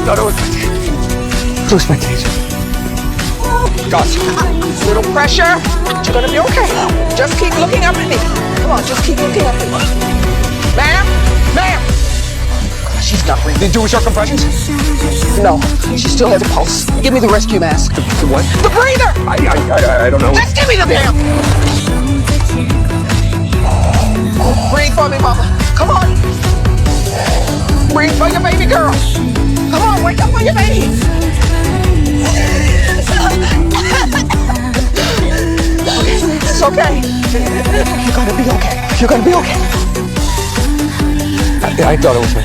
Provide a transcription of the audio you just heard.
thought it was too expectation. Got you. Little pressure, but you're gonna be okay. Just keep looking up at me. Come on, just keep looking up at me. Ma'am? Ma'am! She's not breathing. Did you do short compressions? No, she still has a pulse. Give me the rescue mask. The what? The breather! I don't know. Just give me the damn! Breathe for me, mama. Come on. Breathe for your baby girl. Come on, wake up for your baby. It's okay. You're gonna be okay. You're gonna be okay. I thought it was my